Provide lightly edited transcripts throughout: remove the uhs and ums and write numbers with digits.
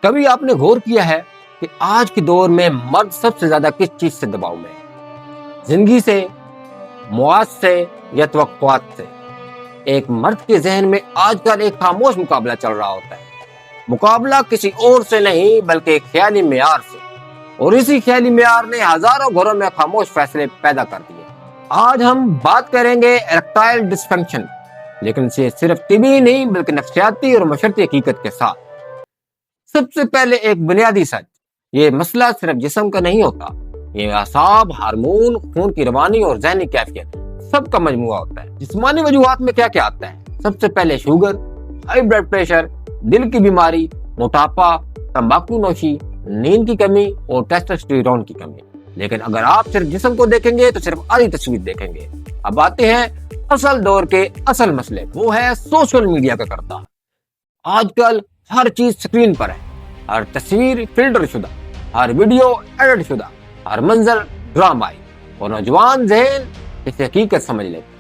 کبھی آپ نے غور کیا ہے کہ آج کے دور میں مرد سب سے زیادہ کس چیز سے دباؤ میں ہے؟ زندگی سے، مواد سے یا توقعات سے؟ ایک مرد کے ذہن میں آج کل ایک خاموش مقابلہ چل رہا ہوتا ہے۔ مقابلہ کسی اور سے نہیں بلکہ ایک خیالی معیار سے، اور اسی خیالی معیار نے ہزاروں گھروں میں خاموش فیصلے پیدا کر دیے۔ آج ہم بات کریں گے ایرکٹائل ڈسفنکشن، لیکن اسے صرف طبی نہیں بلکہ نفسیاتی اور معاشرتی حقیقت کے ساتھ۔ سب سے پہلے ایک بنیادی سچ، یہ مسئلہ صرف جسم کا نہیں ہوتا، یہ اعصاب، ہارمون، خون کی روانی اور ذہنی کیفیت سب کا مجموعہ ہوتا ہے۔ جسمانی وجوہات میں کیا کیا آتا ہے؟ سب سے پہلے شوگر، ہائی بلڈ پریشر، دل کی بیماری، موٹاپا، تمباکو نوشی، نیند کی کمی اور ٹیسٹوسٹیرون کی کمی۔ لیکن اگر آپ صرف جسم کو دیکھیں گے تو صرف آدھی تصویر دیکھیں گے۔ اب آتے ہیں اصل دور کے اصل مسئلے، وہ ہے سوشل میڈیا کا کردار۔ آج کل ہر چیز سکرین پر ہے، ہر تصویر فلٹر شدہ، ہر ویڈیو ایڈٹ شدہ، ہر منظر ڈرامائی، اور نوجوان ذہن اسے حقیقت سمجھ لیتے۔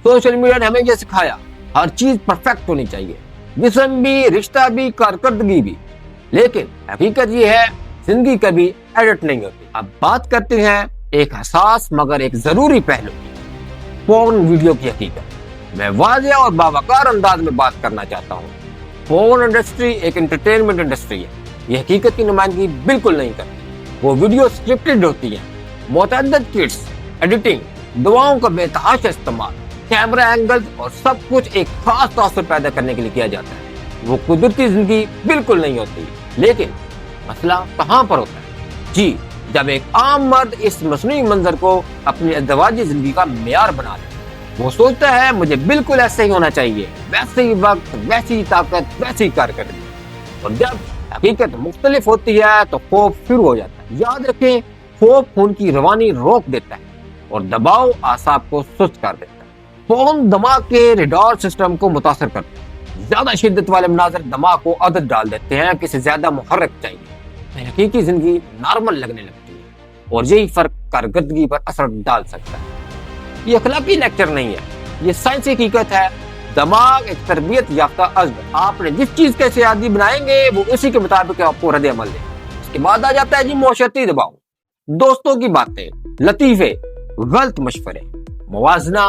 سوشل میڈیا نے ہمیں یہ سکھایا ہر چیز پرفیکٹ ہونی چاہیے، جسم بھی، رشتہ بھی، کارکردگی بھی۔ لیکن حقیقت یہ ہے زندگی کبھی ایڈٹ نہیں ہوتی۔ اب بات کرتے ہیں ایک حساس مگر ایک ضروری پہلو کی، پورن ویڈیو کی حقیقت۔ میں واضح اور باوقار انداز میں بات کرنا چاہتا ہوں۔ پورن انڈسٹری ایک انٹرٹینمنٹ انڈسٹری ہے، یہ حقیقت کی نمائندگی بالکل نہیں کرتی۔ وہ ویڈیو سکرپٹڈ ہوتی ہیں، متعدد کٹس، ایڈیٹنگ، دعاؤں کا بے تحاشا استعمال، کیمرہ اینگلز اور سب کچھ ایک خاص تاثر پیدا کرنے کے لیے کیا جاتا ہے۔ وہ قدرتی زندگی بالکل نہیں ہوتی۔ لیکن مسئلہ کہاں پر ہوتا ہے؟ جی، جب ایک عام مرد اس مصنوعی منظر کو اپنی ازدواجی زندگی کا معیار بنا لے۔ وہ سوچتا ہے مجھے بالکل ایسے ہی ہونا چاہیے، ویسے ہی وقت، ویسی ہی طاقت، ویسی ہی کارکردگی۔ اور جب حقیقت مختلف ہوتی ہے تو خوف شروع ہو جاتا ہے۔ یاد رکھیں، خوف خون کی روانی روک دیتا ہے اور دباؤ اعصاب کو سست کر دیتا ہے۔ فون دماغ کے ریڈار سسٹم کو متاثر کرتا ہے۔ زیادہ شدت والے مناظر دماغ کو عادت ڈال دیتے ہیں کہ اسے زیادہ محرک چاہیے۔ حقیقی زندگی نارمل لگنے لگتی ہے، اور یہی فرق کارکردگی پر اثر ڈال سکتا ہے۔ یہ اخلاقی لیکچر نہیں ہے، یہ سائنسی حقیقت ہے۔ دماغ ایک تربیت یافتہ عضو ہے۔ آپ نے جس چیز کے سے عادی بنائیں گے وہ اسی کے مطابق آپ کو رد عمل دے۔ اس کے بعد آ جاتا ہے جی معاشرتی دباؤ، دوستوں کی باتیں، لطیفے، غلط مشورے، موازنہ،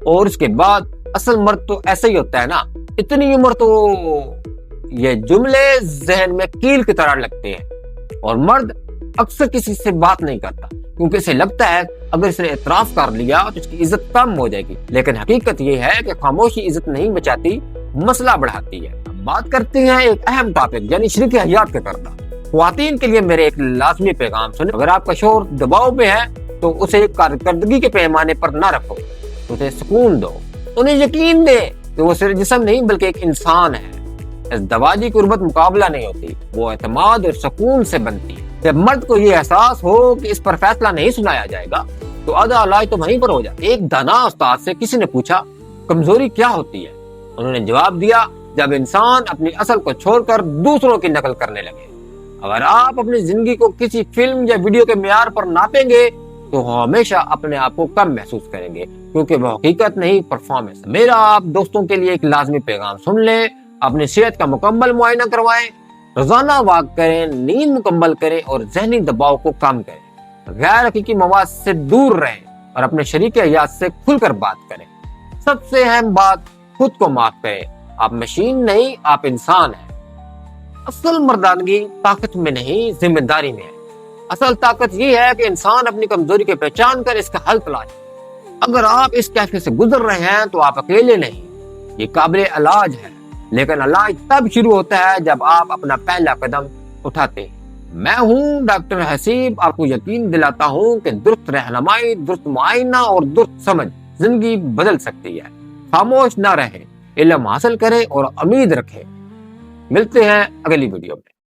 اور اس کے بعد اصل مرد تو ایسا ہی ہوتا ہے نا، اتنی عمر تو۔ یہ جملے ذہن میں کیل کی طرح لگتے ہیں، اور مرد اکثر کسی سے بات نہیں کرتا کیونکہ اسے لگتا ہے اگر اس نے اعتراف کر لیا تو اس کی عزت کم ہو جائے گی۔ لیکن حقیقت یہ ہے کہ خاموشی عزت نہیں بچاتی، مسئلہ بڑھاتی ہے۔ بات کرتے ہیں ایک اہم ٹاپک یعنی شریک حیات کا کردار۔ خواتین کے لیے میرے ایک لازمی پیغام سنیں، اگر آپ کا شوہر دباؤ میں ہے تو اسے کارکردگی کے پیمانے پر نہ رکھو، اسے سکون دو، انہیں یقین دے کہ وہ صرف جسم نہیں بلکہ ایک انسان ہے۔ ازدواجی قربت مقابلہ نہیں ہوتی، وہ اعتماد اور سکون سے بنتی ہے۔ جب مرد کو یہ احساس ہو کہ اس پر فیصلہ نہیں سنایا جائے گا تو آدھا علاج تو وہیں پر ہو جاتا ہے۔ ایک دانا استاد سے کسی نے پوچھا کمزوری کیا ہوتی ہے؟ انہوں نے جواب دیا، جب انسان اپنی اصل کو چھوڑ کر دوسروں کی نقل کرنے لگے۔ اگر آپ اپنی زندگی کو کسی فلم یا ویڈیو کے معیار پر ناپیں گے تو ہمیشہ اپنے آپ کو کم محسوس کریں گے، کیونکہ وہ حقیقت نہیں پرفارمنس۔ میرا آپ دوستوں کے لیے ایک لازمی پیغام سن لیں، اپنی صحت کا مکمل معائنہ کروائیں، روزانہ واک کریں، نیند مکمل کریں اور ذہنی دباؤ کو کم کریں۔ غیر حقیقی مواد سے دور رہیں اور اپنے شریک حیات سے کھل کر بات کریں۔ سب سے اہم بات، خود کو معاف کریں۔ آپ مشین نہیں، آپ انسان ہیں۔ اصل مردانگی طاقت میں نہیں، ذمہ داری میں ہے۔ اصل طاقت یہ ہے کہ انسان اپنی کمزوری کو پہچان کر اس کا حل تلاش۔ اگر آپ اس کیفے سے گزر رہے ہیں تو آپ اکیلے نہیں، یہ قابل علاج ہے۔ لیکن علاج تب شروع ہوتا ہے جب آپ اپنا پہلا قدم اٹھاتے ہیں۔ میں ہوں ڈاکٹر حسیب، آپ کو یقین دلاتا ہوں کہ درست رہنمائی، درست معائنہ اور درست سمجھ زندگی بدل سکتی ہے۔ خاموش نہ رہیں، علم حاصل کریں اور امید رکھیں۔ ملتے ہیں اگلی ویڈیو میں۔